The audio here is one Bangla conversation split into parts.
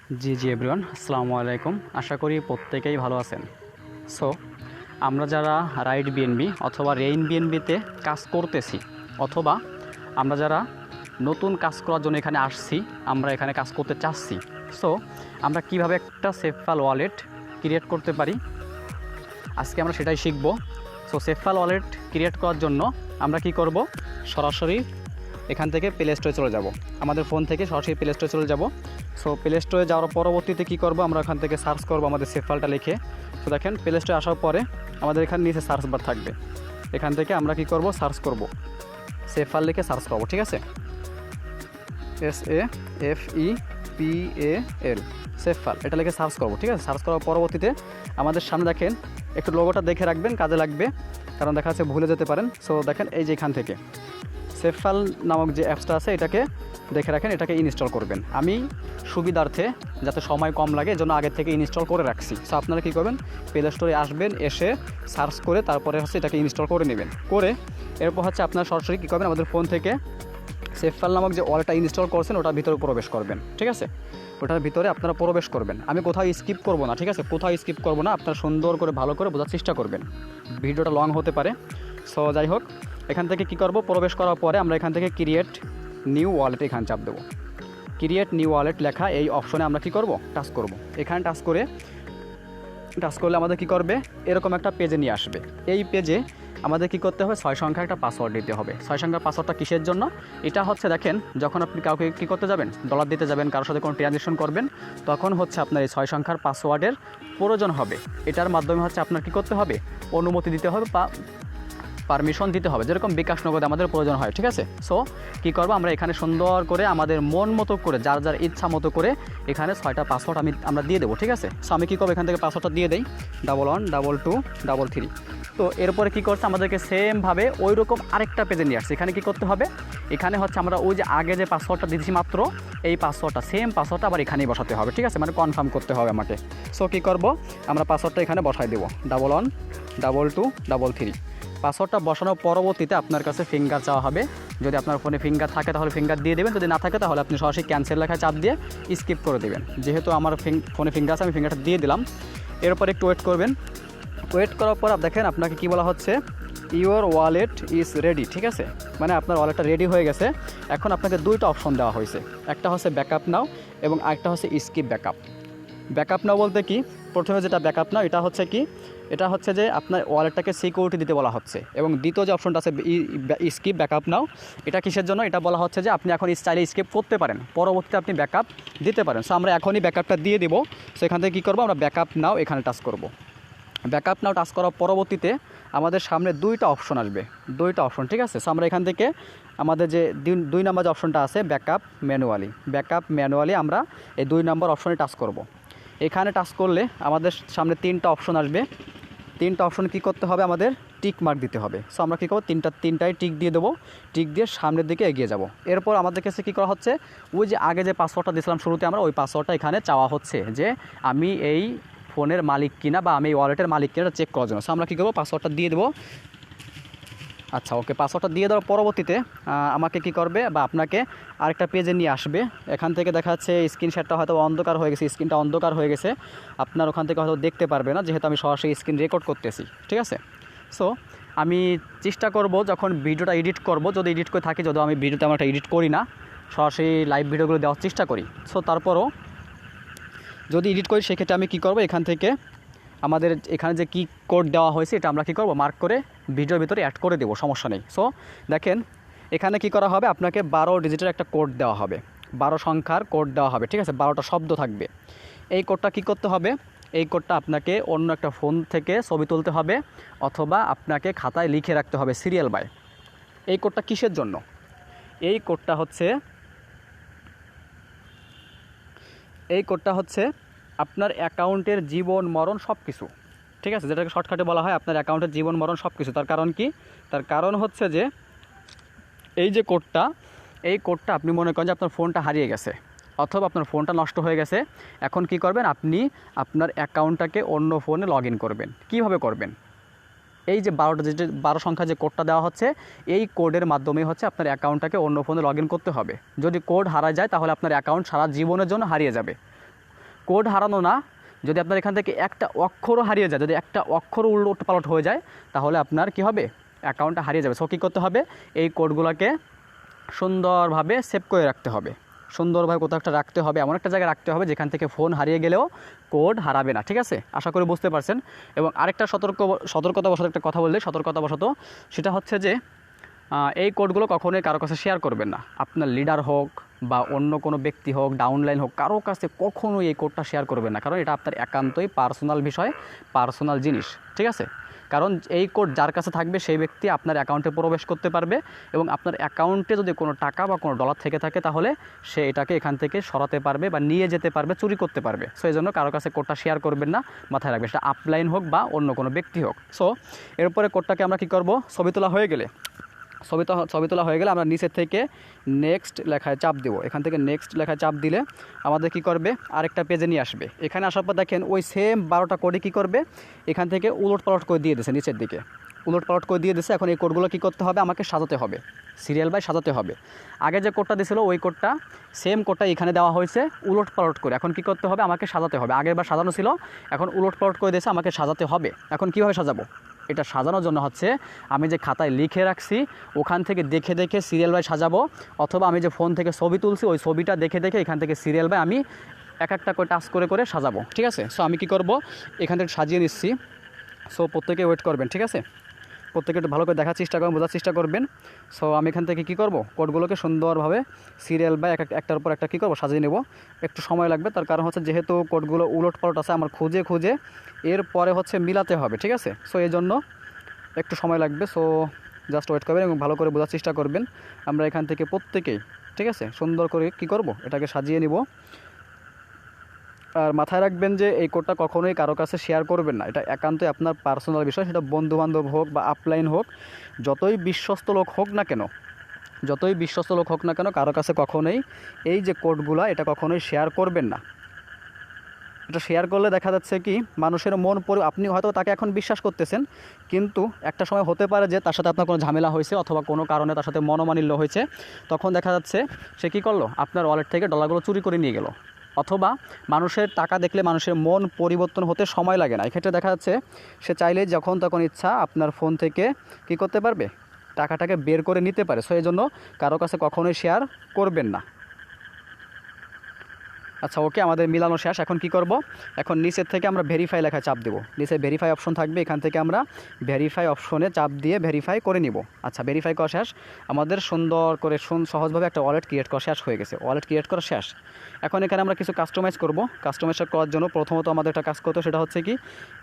জি এভরিওয়ান, আসসালামু আলাইকুম। আশা করি প্রত্যেকেই ভালো আছেন। সো আমরা যারা রাইড বিএনবি অথবা রেইন বিএনবিতে কাজ করতেছি, অথবা আমরা যারা নতুন কাজ করার জন্য এখানে আসছি, আমরা এখানে কাজ করতে চাচ্ছি, সো আমরা কিভাবে একটা সেফাল ওয়ালেট ক্রিয়েট করতে পারি, আজকে আমরা সেটাই শিখব। সো সেফাল ওয়ালেট ক্রিয়েট করার জন্য আমরা কি করব, সরাসরি এখান থেকে প্লে স্টোরে চলে যাব। আমাদের ফোন থেকে সরাসরি প্লে স্টোরে চলে যাব। সো প্লে স্টোরে যাওয়ার পরবর্তীতে কী করব, আমরা এখান থেকে সার্চ করব আমাদের সেফালটা লিখে। তো দেখেন প্লে স্টোরে আসার পরে আমাদের এখানে নিচে সার্চ বার থাকবে, এখান থেকে আমরা কি করব, সার্চ করব, সেফাল লিখে সার্চ করব। ঠিক আছে, SAFEPAL সেফাল, এটা লিখে সার্চ করব। ঠিক আছে, সার্চ করার পরবর্তীতে আমাদের সামনে দেখেন একটু লোগোটা দেখে রাখবেন, কাজে লাগবে, কারণ দেখা যাচ্ছে ভুলে যেতে পারেন। সো দেখেন এই যে এখান থেকে সেফাল নামক যে অ্যাপসটা আছে এটাকে দেখে রাখেন, এটাকে ইনস্টল করবেন। আমি সুবিধার্থে যাতে সময় কম লাগে এজন্য আগে থেকে ইনস্টল করে রাখছি। সো আপনারা কী করবেন, প্লে স্টোরে আসবেন, এসে সার্চ করে তারপরে হচ্ছে এটাকে ইনস্টল করে নেবেন। করে এরপর হচ্ছে আপনারা সরাসরি কী করবেন, আমাদের ফোন থেকে সেফাল নামক যে ওয়ালেটটা ইনস্টল করছেন ওটার ভিতরে প্রবেশ করবেন। ঠিক আছে, ওটার ভিতরে আপনারা প্রবেশ করবেন। আমি কোথাও স্কিপ করব না, ঠিক আছে, কোথাও স্কিপ করব না, আপনারা সুন্দর করে ভালো করে বোঝার চেষ্টা করবেন, ভিডিওটা লং হতে পারে। সো যাই হোক, এখান থেকে কি করব, প্রবেশ করার পরে আমরা এখান থেকে ক্রিয়েট নিউ ওয়ালেট এখানে চাপ দেবো। ক্রিয়েট নিউ ওয়ালেট লেখা এই অপশনে আমরা কি করব, টাচ করব। এখানে টাচ করলে আমাদের কি করবে, এরকম একটা পেজে নিয়ে আসবে। এই পেজে আমাদের কি করতে হবে, 6 সংখ্যার একটা পাসওয়ার্ড দিতে হবে। 6 সংখ্যার পাসওয়ার্ডটা কিসের জন্য, এটা হচ্ছে দেখেন যখন আপনি কাউকে কী করতে যাবেন, ডলার দিতে যাবেন, কারোর সাথে কোনো ট্রানজ্যাকশন করবেন, তখন হচ্ছে আপনার এই 6 সংখ্যার পাসওয়ার্ডের প্রয়োজন হবে। এটার মাধ্যমে হচ্ছে আপনার কি করতে হবে, অনুমতি দিতে হবে বা পারমিশন দিতে হবে, যেরকম বিকাশ নগদে আমাদের প্রয়োজন হয়। ঠিক আছে, সো কী করবো, আমরা এখানে সুন্দর করে আমাদের মন মতো করে যার যার ইচ্ছা মতো করে এখানে 6টা পাসওয়ার্ড আমরা দিয়ে দেবো। ঠিক আছে, সো আমি কী করবো, এখান থেকে পাসওয়ার্ডটা দিয়ে দেই 112233। তো এরপরে কী করছে, আমাদেরকে সেমভাবে ওই রকম আরেকটা পেজে নিয়ে আসছে। এখানে কী করতে হবে, এখানে হচ্ছে আমরা ওই যে আগে যে পাসওয়ার্ডটা দিয়েছি মাত্র, এই পাসওয়ার্ডটা সেম পাসওয়ার্ডটা আবার এখানেই বসাতে হবে। ঠিক আছে, মানে কনফার্ম করতে হবে আমাকে। সো কী করবো, আমরা পাসওয়ার্ডটা এখানে বসাই দেবো 112233। পাসওয়ার্ডটা বসানোর পরবর্তীতে আপনার কাছে ফিঙ্গার চাওয়া হবে। যদি আপনার ফোনে ফিঙ্গার থাকে তাহলে ফিঙ্গার দিয়ে দেবেন, যদি না থাকে তাহলে আপনি সরাসরি ক্যান্সেল লেখা চাপ দিয়ে স্কিপ করে দেবেন। যেহেতু আমার ফোনে ফিঙ্গার আছে, আমি ফিঙ্গারটা দিয়ে দিলাম। এরপর একটু ওয়েট করবেন। ওয়েট করার পর দেখেন আপনাকে কী বলা হচ্ছে, ইউর ওয়ালেট ইজ রেডি। ঠিক আছে, মানে আপনার ওয়ালেটটা রেডি হয়ে গেছে। এখন আপনাকে দুইটা অপশন দেওয়া হয়েছে, একটা হচ্ছে ব্যাকআপ নাও এবং আরেকটা হচ্ছে স্কিপ ব্যাকআপ। ব্যাকআপ নাও বলতে কি, প্রথমে যেটা ব্যাকআপ নাও এটা হচ্ছে কি, এটা হচ্ছে যে আপনার ওয়ালেটটাকে সিকিউরিটি দিতে বলা হচ্ছে। এবং দ্বিতীয় যে অপশনটা আছে স্কিপ ব্যাকআপ নাও, এটা কিসের জন্য, এটা বলা হচ্ছে যে আপনি এখন চাইলে স্কিপ করতে পারেন, পরবর্তীতে আপনি ব্যাকআপ দিতে পারেন। সো আমরা এখনই ব্যাকআপটা দিয়ে দেবো। সো এখান থেকে কী করবো, আমরা ব্যাকআপ নাও এখানে টাচ করব। ব্যাকআপ নাও টাচ করার পরবর্তীতে আমাদের সামনে দুইটা অপশন আসবে, দুইটা অপশন। ঠিক আছে, সো আমরা এখান থেকে আমাদের যে 2 নম্বর যে অপশনটা আছে ব্যাকআপ ম্যানুয়ালি আমরা এই 2 নম্বর অপশনে টাচ করব। এখানে টাচ করলে আমাদের সামনে 3টা অপশন আসবে। 3টা অপশন কী করতে হবে, আমাদের টিক মার্ক দিতে হবে। সো আমরা কী করবো, তিনটায় টিক দিয়ে দেবো, টিক দিয়ে সামনের দিকে এগিয়ে যাব। এরপর আমাদের কাছে কী করা হচ্ছে, ওই যে আগে যে পাসওয়ার্ডটা দিয়েছিলাম শুরুতে, আমরা ওই পাসওয়ার্ডটা এখানে চাওয়া হচ্ছে যে আমি এই ফোনের মালিক কিনা বা আমি এই ওয়ালেটের মালিক কিনা চেক করার জন্য। সো আমরা কী করবো, পাসওয়ার্ডটা দিয়ে দেবো। আচ্ছা ওকে, পাসওয়ার্ডটা দিয়ে দেওয়ার পরবর্তীতে আমাকে কি করবে বা আপনাকে আরেকটা পেজে নিয়ে আসবে। এখান থেকে দেখা যাচ্ছে স্ক্রিনশটটা হয়তো অন্ধকার হয়ে গেছে, স্ক্রিনটা অন্ধকার হয়ে গেছে, আপনার ওখান থেকে হয়তো দেখতে পারবে না, যেহেতু আমি সরাসরি স্ক্রিন রেকর্ড করতেছি। ঠিক আছে, সো আমি চেষ্টা করব যখন ভিডিওটা এডিট করব, যদি এডিট করে থাকি, যদি আমি ভিডিওতে আমার একটা এডিট করি না, সরাসরি লাইভ ভিডিওগুলো দেওয়ার চেষ্টা করি। সো তারপরও যদি এডিট করি সেক্ষেত্রে আমি কী করব, এখান থেকে আমাদের এখানে যে কি কোড দেওয়া হয়েছে এটা আমরা কী করব, মার্ক করে ভিডিওর ভিতরে অ্যাড করে দেবো, সমস্যা নেই। সো দেখেন এখানে কি করা হবে, আপনাকে 12 ডিজিটের একটা কোড দেওয়া হবে, 12 সংখ্যার কোড দেওয়া হবে। ঠিক আছে, 12টা শব্দ থাকবে। এই কোডটা কী করতে হবে, এই কোডটা আপনাকে অন্য একটা ফোন থেকে ছবি তুলতে হবে অথবা আপনাকে খাতায় লিখে রাখতে হবে সিরিয়াল বাই। এই কোডটা কিসের জন্য, এই কোডটা হচ্ছে আপনার অ্যাকাউন্টের জীবন মরণ সব কিছু। ঠিক আছে, যেটাকে শর্টকাটে বলা হয় আপনার অ্যাকাউন্টের জীবন মরণ সব কিছু। তার কারণ কি, তার কারণ হচ্ছে যে এই যে কোডটা, এই কোডটা আপনি মনে করেন যে আপনার ফোনটা হারিয়ে গেছে অথবা আপনার ফোনটা নষ্ট হয়ে গেছে, এখন কি করবেন, আপনি আপনার অ্যাকাউন্টটাকে অন্য ফোনে লগ ইন করবেন। কীভাবে করবেন, এই যে 12 সংখ্যা যে কোডটা দেওয়া হচ্ছে, এই কোডের মাধ্যমে হচ্ছে আপনার অ্যাকাউন্টটাকে অন্য ফোনে লগ ইন করতে হবে। যদি কোড হারা যায় তাহলে আপনার অ্যাকাউন্ট সারা জীবনের জন্য হারিয়ে যাবে। কোড হারানো না, যদি আপনার এখান থেকে একটা অক্ষরও হারিয়ে যায়, যদি একটা অক্ষর উলট পালট হয়ে যায়, তাহলে আপনার কি হবে, অ্যাকাউন্টটা হারিয়ে যাবে। সো কী করতে হবে, এই কোডগুলোকে সুন্দরভাবে সেভ করে রাখতে হবে, সুন্দরভাবে কোথাও একটা রাখতে হবে, এমন একটা জায়গায় রাখতে হবে যেখান থেকে ফোন হারিয়ে গেলেও কোড হারাবে না। ঠিক আছে, আশা করি বুঝতে পারছেন। এবং আরেকটা সতর্কতাবশত একটা কথা বললে, সতর্কতাবশত, সেটা হচ্ছে যে এই কোডগুলো কখনোই কারো কাছে শেয়ার করবেন না। আপনার লিডার হোক বা অন্য কোনো ব্যক্তি হোক, ডাউনলাইন হোক, কারো কাছে কখনোই এই কোডটা শেয়ার করবেন না, কারণ এটা আপনার একান্তই পার্সোনাল বিষয়, পার্সোনাল জিনিস। ঠিক আছে, কারণ এই কোড যার কাছে থাকবে সেই ব্যক্তি আপনার অ্যাকাউন্টে প্রবেশ করতে পারবে, এবং আপনার অ্যাকাউন্টে যদি কোনো টাকা বা কোনো ডলার থেকে থাকে তাহলে সে এটাকে এখান থেকে সরাতে পারবে বা নিয়ে যেতে পারবে, চুরি করতে পারবে। সো এই জন্য কারো কাছে কোডটা শেয়ার করবেন না, মাথায় রাখবে, সেটা আপলাইন হোক বা অন্য কোনো ব্যক্তি হোক। সো এরপরে কোডটাকে আমরা কী করব, ছবি তোলা হয়ে গেলে আমরা নিচের থেকে নেক্সট লেখায় চাপ দেবো। এখান থেকে নেক্সট লেখায় চাপ দিলে আমাদের কি করবে, আরেকটা পেজে নিয়ে আসবে। এখানে আসার পর দেখেন ওই সেম 12টা কোডই কী করবে, এখান থেকে উলট পালট করে দিয়ে দিয়েছে, নিচের দিকে উলট পালট করে দিয়ে দিয়েছে। এখন এই কোডগুলো কী করতে হবে, আমাকে সাজাতে হবে, সিরিয়াল বাই সাজাতে হবে। আগে যে কোডটা দিয়েছিল ওই কোডটা, সেম কোডটা এখানে দেওয়া হয়েছে উলট পালট করে। এখন কী করতে হবে, আমাকে সাজাতে হবে। আগের বার সাজানো ছিল, এখন উলট পালট করে দিয়েছে, আমাকে সাজাতে হবে। এখন কীভাবে সাজাবো, এটা সাজানোর জন্য হচ্ছে আমি যে খাতায় লিখে রাখছি ওখান থেকে দেখে দেখে সিরিয়াল বাই সাজাবো, অথবা আমি যে ফোন থেকে ছবি তুলছি ওই ছবিটা দেখে দেখে এখান থেকে সিরিয়াল বাই আমি এক একটা করে টাচ করে করে সাজাবো। ঠিক আছে, সো আমি কি করব, এখান থেকে সাজিয়ে নিচ্ছি। সো প্রত্যেকে ওয়েট করবেন, ঠিক আছে, প্রত্যেকে একটু ভালো করে দেখার চেষ্টা করবেন, বোঝার চেষ্টা করবেন। সো আমি এখান থেকে কী করব, কোডগুলোকে সুন্দরভাবে সিরিয়াল বাই একটার পর একটা কী করবো, সাজিয়ে নেব। একটু সময় লাগবে, তার কারণ হচ্ছে যেহেতু কোডগুলো উলট পালট আছে, আমার খুঁজে খুঁজে এরপরে হচ্ছে মিলাতে হবে। ঠিক আছে, সো এই জন্য একটু সময় লাগবে। সো জাস্ট ওয়েট করবেন এবং ভালো করে বোঝার চেষ্টা করবেন। আমরা এখান থেকে প্রত্যেকেই, ঠিক আছে, সুন্দর করে কী করব, এটাকে সাজিয়ে নিব। আর মাথায় রাখবেন যে এই কোডটা কখনোই কারো কাছে শেয়ার করবেন না, এটা একান্তই আপনার পার্সোনাল বিষয়। সেটা বন্ধুবান্ধব হোক বা আপলাইন হোক, যতই বিশ্বস্ত লোক হোক না কেন, কারো কাছে কখনোই এই যে কোডগুলো এটা কখনোই শেয়ার করবেন না। এটা শেয়ার করলে দেখা যাচ্ছে কি, মানুষের মন আপনি হয়তো তাকে এখন বিশ্বাস করতেছেন, কিন্তু একটা সময় হতে পারে যে তার সাথে আপনার কোনো ঝামেলা হয়েছে অথবা কোনো কারণে তার সাথে মনোমালিন্য হয়েছে, তখন দেখা যাচ্ছে সে কী করলো, আপনার ওয়ালেট থেকে ডলারগুলো চুরি করে নিয়ে গেল। অথবা মানুষের টাকা দেখলে মানুষের মন পরিবর্তন হতে সময় লাগে না, এক্ষেত্রে দেখা যাচ্ছে সে চাইলে যখন তখন ইচ্ছা আপনার ফোন থেকে কী করতে পারবে, টাকাটাকে বের করে নিতে পারে। সো এই জন্য কারো কাছে কখনোই শেয়ার করবেন না। আচ্ছা ওকে, আমাদের মিলানো শেষ। এখন কি করব, এখন নিচের থেকে আমরা ভেরিফাই লেখা চাপ দেবো। নিচে ভেরিফাই অপশন থাকবে, এখান থেকে আমরা ভেরিফাই অপশনে চাপ দিয়ে ভেরিফাই করে নিব। আচ্ছা ভেরিফাই করা শেষ, আমাদের সুন্দর করে সহজভাবে একটা ওয়ালেট ক্রিয়েট করা শেষ হয়ে গেছে, ওয়ালেট ক্রিয়েট করা শেষ। এখন এখানে আমরা কিছু কাস্টমাইজ করব। কাস্টমাইজ করার জন্য প্রথমত আমাদের একটা কাজ করতে, সেটা হচ্ছে কি,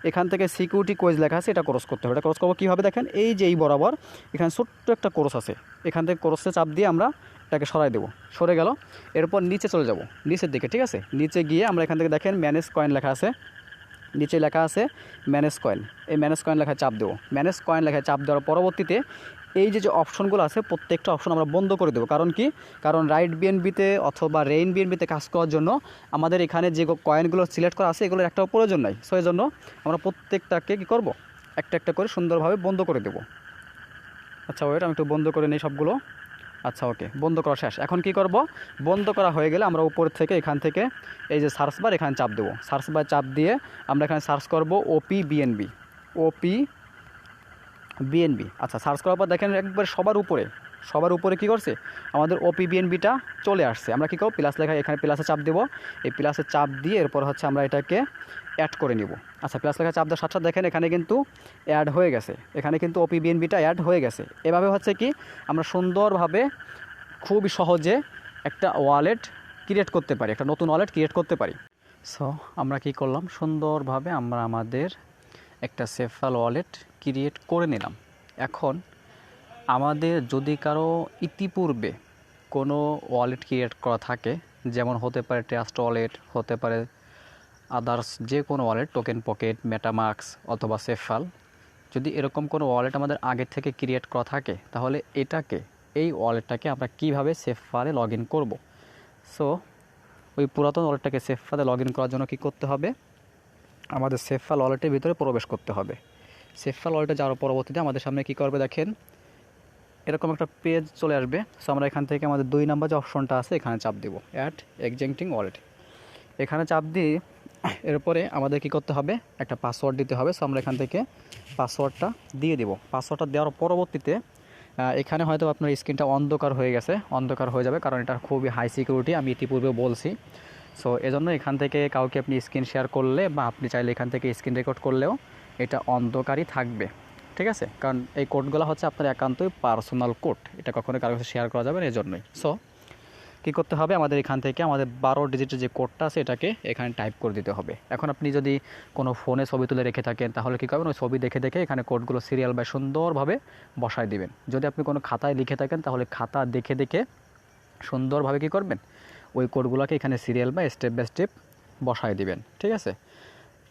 এখান থেকে সিকিউরিটি কোয়েজ লেখা আছে, এটা ক্রস করতে হবে। এটা ক্রস করবো কীভাবে, দেখেন এই যে এই বরাবর এখানে ছোট্ট একটা ক্রস আছে, এখান থেকে ক্রসে চাপ দিয়ে আমরা এটাকে সরাই দেবো, সরে গেল। এরপর নিচে চলে যাব, নিচের দিকে, ঠিক আছে, নিচে গিয়ে আমরা এখান থেকে দেখেন ম্যানেজ কয়েন লেখা আছে, নিচে লেখা আছে ম্যানেজ কয়েন। এই ম্যানেজ কয়েন লেখায় চাপ দেবো। ম্যানেজ কয়েন লেখায় চাপ দেওয়ার পরবর্তীতে এই যে অপশনগুলো আছে প্রত্যেকটা অপশন আমরা বন্ধ করে দেবো। কারণ কি, কারণ রাইট বিএনবিতে অথবা রেইন বিএনবিতে কাজ করার জন্য আমাদের এখানে যে কয়েনগুলো সিলেক্ট করা আছে এগুলোর একটাও প্রয়োজন নাই। সো এই জন্য আমরা প্রত্যেকটাকে কী করব, একটা একটা করে সুন্দরভাবে বন্ধ করে দেবো। আচ্ছা ওয়েট, আমি একটু বন্ধ করে নিই সবগুলো। আচ্ছা ওকে, বন্ধ করা শেষ। এখন কি করব, বন্ধ করা হয়ে গেলে আমরা উপর থেকে এখান থেকে এই যে সার্চ বার, এখানে চাপ দেবো। সার্চ বার চাপ দিয়ে আমরা এখানে সার্চ করব ওপি বিএনবি। আচ্ছা সার্চ করার পর দেখেন একবার সবার উপরে কী করছে, আমাদের ওপি বিএনবিটা চলে আসছে। আমরা কী করব, প্লাস লেখা, এখানে প্লাসে চাপ দেবো। এই প্লাসে চাপ দিয়ে এরপর হচ্ছে আমরা এটাকে অ্যাড করে নিব। আচ্ছা প্লাস লেখা চাপ দেওয়ার সাথে সাথে দেখেন এখানে কিন্তু অ্যাড হয়ে গেছে, এখানে কিন্তু ওপি বিএনবিটা অ্যাড হয়ে গেছে। এভাবে হচ্ছে কি, আমরা সুন্দরভাবে খুবই সহজে একটা ওয়ালেট ক্রিয়েট করতে পারি, একটা নতুন ওয়ালেট ক্রিয়েট করতে পারি। সো আমরা কি করলাম, সুন্দরভাবে আমরা আমাদের একটা সেফাল ওয়ালেট ক্রিয়েট করে নিলাম। এখন আমাদের যদি কারো ইতিপূর্বে কোনো ওয়ালেট ক্রিয়েট করা থাকে, যেমন হতে পারে ট্রাস্ট ওয়ালেট, হতে পারে আদার্স যে কোনো ওয়ালেট, টোকেন পকেট, মেটামাস্ক অথবা সেফাল, যদি এরকম কোনো ওয়ালেট আমাদের আগে থেকে ক্রিয়েট করা থাকে, তাহলে এই ওয়ালেটটাকে আমরা কীভাবে সেফালে লগ ইন করবো। সো ওই পুরাতন ওয়ালেটটাকে সেফালে লগ ইন করার জন্য কী করতে হবে, আমাদের সেফাল ওয়ালেটের ভিতরে প্রবেশ করতে হবে। সেফাল ওয়ালেটে যাওয়ার পরবর্তীতে আমাদের সামনে কী করবে, দেখেন এরকম একটা পেজ চলে আসবে। সো আমরা এখান থেকে আমাদের 2 নম্বর যে অপশনটা আছে এখানে চাপ দেবো, অ্যাড এক্সিস্টিং ওয়ালেট। এখানে চাপ দিয়ে এরপরে আমাদের কি করতে হবে, একটা পাসওয়ার্ড দিতে হবে। সো আমরা এখান থেকে পাসওয়ার্ডটা দিয়ে দেব। পাসওয়ার্ডটা দেওয়ার পরবর্তীতে এখানে হয়তো আপনার স্ক্রিনটা অন্ধকার হয়ে গেছে, অন্ধকার হয়ে যাবে, কারণ এটা খুবই হাই সিকিউরিটি, আমি ইতিপূর্বে বলছি। সো এজন্য এখান থেকে কাউকে আপনি স্ক্রিন শেয়ার করলে বা আপনি চাইলে এখান থেকে স্ক্রিন রেকর্ড করলেও এটা অন্ধকারই থাকবে, ঠিক আছে। কারণ এই কোডগুলো হচ্ছে আপনার একান্তই পার্সোনাল কোড, এটা কখনোই কারোর কাছে শেয়ার করা যাবে না, এজন্যই। সো কী করতে হবে, আমাদের এখান থেকে আমাদের 12 ডিজিটের যে কোডটা আছে এটাকে এখানে টাইপ করে দিতে হবে। এখন আপনি যদি কোনো ফোনে ছবি তুলে রেখে থাকেন তাহলে কী করবেন, ওই ছবি দেখে দেখে এখানে কোডগুলো সিরিয়াল বাই সুন্দরভাবে বসায় দিবেন। যদি আপনি কোনো খাতায় লিখে থাকেন তাহলে খাতা দেখে দেখে সুন্দরভাবে কী করবেন, ওই কোডগুলোকে এখানে সিরিয়াল বা স্টেপ বাই স্টেপ বসায় দিবেন, ঠিক আছে।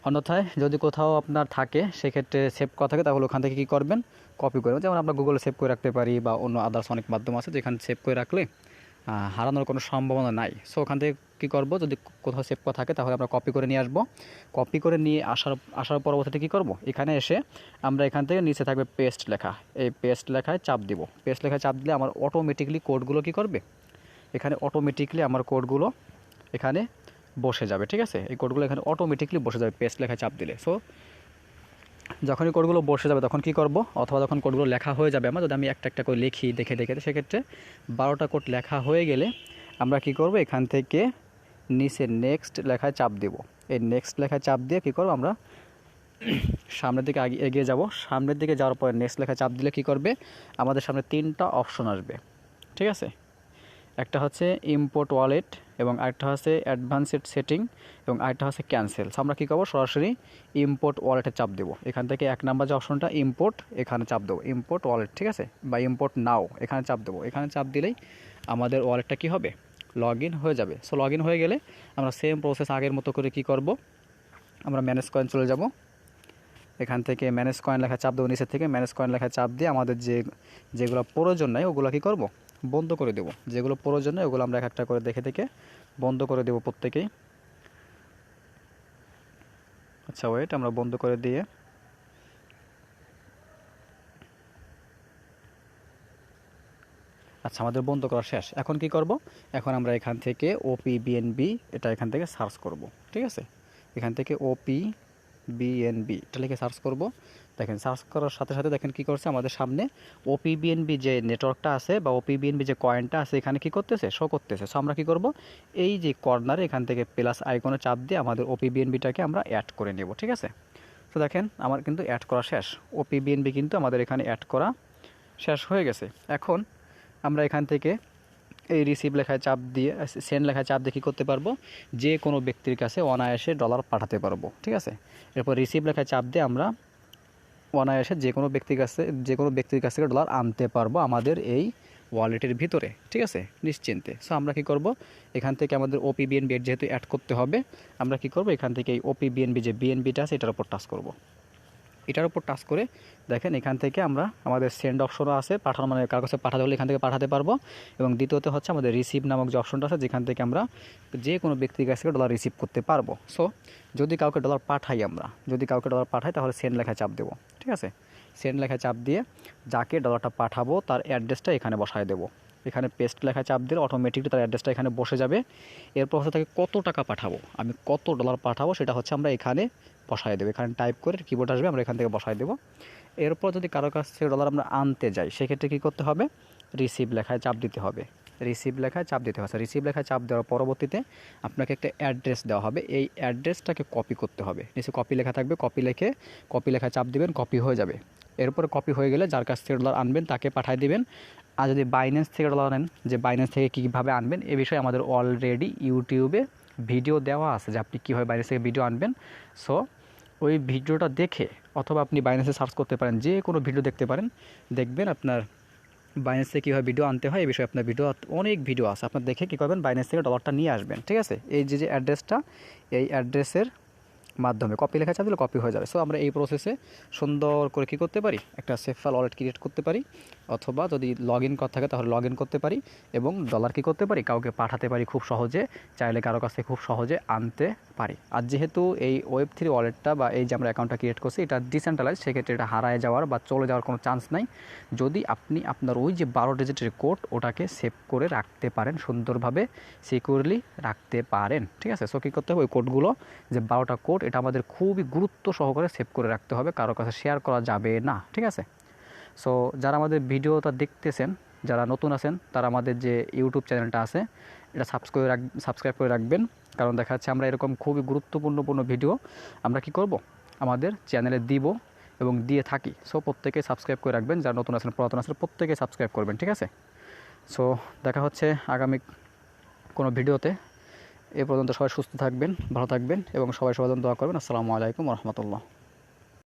অন্যথায় যদি কোথাও আপনার থাকে সেক্ষেত্রে সেভ করা থাকে তাহলে ওখান থেকে কী করবেন, কপি করবেন। যেমন আমরা গুগলে সেভ করে রাখতে পারি বা অন্য আদার্স অনেক মাধ্যম আছে যেখানে সেভ করে রাখলে হারানোর কোনো সম্ভাবনা নাই। সো ওখান থেকে কী করবো, যদি কোথাও সেভ করা থাকে তাহলে আমরা কপি করে নিয়ে আসবো। কপি করে নিয়ে আসার পরবর্তীতে কী করব, এখানে এসে আমরা এখান থেকে নিচে থাকবে পেস্ট লেখা, এই পেস্ট লেখায় চাপ দিব। পেস্ট লেখায় চাপ দিলে আমার অটোমেটিকলি কোডগুলো কী করবে, এখানে অটোমেটিকলি আমার কোডগুলো এখানে বসে যাবে, ঠিক আছে। এই কোডগুলো এখানে অটোমেটিকলি বসে যাবে পেস্ট লেখায় চাপ দিলে। সো যখনই কোডগুলো বসে যাবে তখন কী করব, অথবা যখন কোডগুলো লেখা হয়ে যাবে আমার, যদি আমি একটা একটা করে লিখি দেখে দেখে, সেক্ষেত্রে 12টা কোড লেখা হয়ে গেলে আমরা কী করব, এখান থেকে নিচে নেক্সট লেখায় চাপ দেব। এই নেক্সট লেখায় চাপ দিয়ে কী করব, আমরা সামনের দিকে এগিয়ে যাব। সামনের দিকে যাওয়ার পরে নেক্সট লেখায় চাপ দিলে কী করবে, আমাদের সামনে 3টা অপশন আসবে, ঠিক আছে। একটা হচ্ছে ইম্পোর্ট ওয়ালেট, এবং আরেকটা হচ্ছে অ্যাডভান্সড সেটিং, এবং আরেকটা হচ্ছে ক্যান্সেল। সো আমরা কী করবো, সরাসরি ইম্পোর্ট ওয়ালেটে চাপ দেবো। এখান থেকে 1 নাম্বার যে অপশনটা ইম্পোর্ট, এখানে চাপ দেবো ইম্পোর্ট ওয়ালেট, ঠিক আছে, বা ইম্পোর্ট নাও, এখানে চাপ দেবো। এখানে চাপ দিলেই আমাদের ওয়ালেটটা কী হবে, লগ ইন হয়ে যাবে। সো লগ ইন হয়ে গেলে আমরা সেম প্রসেস আগের মতো করে কী করব, আমরা ম্যানেজ কয়েন চলে যাব। এখান থেকে ম্যানেজ কয়েন লেখা চাপ দেবো, নিচের থেকে ম্যানেজ কয়েন লেখা চাপ দিয়ে আমাদের যেগুলো প্রয়োজন নেই ওগুলো কী করব, বন্ধ করে দেবো। যেগুলো প্রয়োজন নেই ওগুলো আমরা একটা করে দেখে দেখে বন্ধ করে দেবো প্রত্যেকেই। আচ্ছা ওয়েট, আমরা বন্ধ করে দিয়ে আচ্ছা আমাদের বন্ধ করা শেষ। এখন কি করব, এখন আমরা এখান থেকে OPBNB এটা এখান থেকে সার্চ করব, ঠিক আছে। এখান থেকে OPBNB এটা লিখে সার্চ করব। দেখেন সার্চ করার সাথে সাথে দেখেন কি করছে, আমাদের সামনে OPBNB যে নেটওয়ার্কটা আছে বা OPBNB যে কয়েনটা আছে এখানে কি করতেছে, শো করতেছে। সো আমরা কি করব, এই যে কর্নারে এখান থেকে প্লাস আইকনে চাপ দিয়ে আমাদের OPBNBটাকে আমরা অ্যাড করে নেব, ঠিক আছে। তো দেখেন আমার কিন্তু অ্যাড করা শেষ, OPBNB কিন্তু আমাদের এখানে অ্যাড করা শেষ হয়ে গেছে। এখন আমরা এখান থেকে এই রিসিভ লেখায় চাপ দিয়ে সেন্ড লেখায় চাপ দিয়ে কী করতে পারবো, যে কোনো ব্যক্তির কাছে অনায়াসে ডলার পাঠাতে পারবো, ঠিক আছে। এরপর রিসিভ লেখায় চাপ দিয়ে আমরা অনায়াসে যে কোনো ব্যক্তির কাছ থেকে ডলার আনতে পারবো আমাদের এই ওয়ালেটের ভিতরে, ঠিক আছে, নিশ্চিন্তে। সো আমরা কী করব, এখান থেকে আমাদের OPBNB যেহেতু অ্যাড করতে হবে, আমরা কী করব, এখান থেকে এই OPBNB যে বিএনবিটা আছে এটার উপর টাচ করব। এটার উপর টাচ করে দেখেন এখান থেকে আমরা আমাদের সেন্ড অপশনও আছে, পাঠানো মানে কার কাছে পাঠাতে হলে এখান থেকে পাঠাতে পারবো। এবং দ্বিতীয়ত হচ্ছে আমাদের রিসিভ নামক যে অপশনটা আছে যেখান থেকে আমরা যে কোনো ব্যক্তির কাছ থেকে ডলার রিসিভ করতে পারবো। সো যদি কাউকে ডলার পাঠাই তাহলে সেন্ড লেখায় চাপ দেবো, ঠিক আছে। সেন্ড লেখায় চাপ দিয়ে যাকে ডলারটা পাঠাবো তার অ্যাড্রেসটা এখানে বসায় দেবো। এখানে পেস্ট লেখায় চাপ দিলে অটোমেটিকলি তার অ্যাড্রেসটা এখানে বসে যাবে। এরপর হচ্ছে তাকে কত টাকা পাঠাবো, আমি কত ডলার পাঠাবো সেটা হচ্ছে আমরা এখানে বসায় দেবো। এখানে টাইপ করে কিবোর্ড আসবে, আমরা এখান থেকে বসায় দেবো। এরপর যদি কারো কাছ থেকে ডলার আমরা আনতে যাই সেক্ষেত্রে কী করতে হবে, রিসিভ লেখায় চাপ দিতে হবে। রিসিভ লেখায় চাপ দেওয়ার পরবর্তীতে আপনাকে একটা অ্যাড্রেস দেওয়া হবে, এই অ্যাড্রেসটাকে কপি করতে হবে। নিচে কপি লেখা থাকবে, কপি লেখায় চাপ দিবেন, কপি হয়ে যাবে। এরপরে কপি হয়ে গেলে যার কাছ থেকে ডলার আনবেন তাকে পাঠিয়ে দিবেন। আর যদি বাইন্যান্স থেকে ডলার আনেন, যে বাইন্যান্স থেকে কীভাবে আনবেন এ বিষয়ে আমাদের অলরেডি ইউটিউবে ভিডিও দেওয়া আছে যে আপনি কীভাবে বাইন্যান্স থেকে ভিডিও আনবেন। সো ওই ভিডিওটা দেখে অথবা আপনি বাইন্যান্সে সার্চ করতে পারেন, যে কোনো ভিডিও দেখতে পারেন, দেখবেন আপনার বাইন্যান্স থেকে কীভাবে ভিডিও আনতে হয় এই বিষয়ে আপনার অনেক ভিডিও আছে, আপনার দেখে কী করবেন, বাইন্যান্স থেকে ডলারটা নিয়ে আসবেন, ঠিক আছে। এই যে অ্যাড্রেসটা, এই অ্যাড্রেসের মাধ্যমে কপি লেখা চাপ দিলে কপি হয়ে যাবে। সো আমরা এই প্রসেসে সুন্দর করে কী করতে পারি, একটা সেফ ফাইল ওয়ালেট ক্রিয়েট করতে পারি, অথবা যদি লগ ইন করা থাকে তাহলে লগ ইন করতে পারি এবং ডলার কী করতে পারি, কাউকে পাঠাতে পারি খুব সহজে, চাইলে কারো কাছে খুব সহজে আনতে পারি। আর যেহেতু এই Web3 ওয়ালেটটা বা এই যে আমরা অ্যাকাউন্টটা ক্রিয়েট করছি এটা ডিসেন্ট্রালাইজ, সেক্ষেত্রে এটা হারায় যাওয়ার বা চলে যাওয়ার কোনো চান্স নাই, যদি আপনি আপনার ওই যে 12 ডিজিটের কোড ওটাকে সেভ করে রাখতে পারেন, সুন্দরভাবে সিকিউরলি রাখতে পারেন। ঠিক আছে, সো কী করতে হবে, ওই কোডগুলো যে 12টা কোড এটা আমাদের খুবই গুরুত্ব সহকারে সেভ করে রাখতে হবে, কারো কাছে শেয়ার করা যাবে না। ঠিক আছে, সো যারা আমাদের ভিডিওটা দেখতেছেন, যারা নতুন আছেন, তারা আমাদের যে ইউটিউব চ্যানেলটা আছে এটা সাবস্ক্রাইব করে রাখবেন, কারণ দেখা যাচ্ছে আমরা এরকম খুবই গুরুত্বপূর্ণ ভিডিও আমরা কি করব, আমাদের চ্যানেলে দিব এবং দিয়ে থাকি। সো প্রত্যেকে সাবস্ক্রাইব করে রাখবেন, যারা নতুন আছেন পুরাতন আছেন প্রত্যেকে সাবস্ক্রাইব করবেন। ঠিক আছে, সো দেখা হচ্ছে আগামী কোনো ভিডিওতে। এ পর্যন্ত সবাই সুস্থ থাকবেন, ভালো থাকবেন এবং সবাই সবার জন্য দোয়া করবেন। আসসালামু আলাইকুম ওয়া রাহমাতুল্লাহ।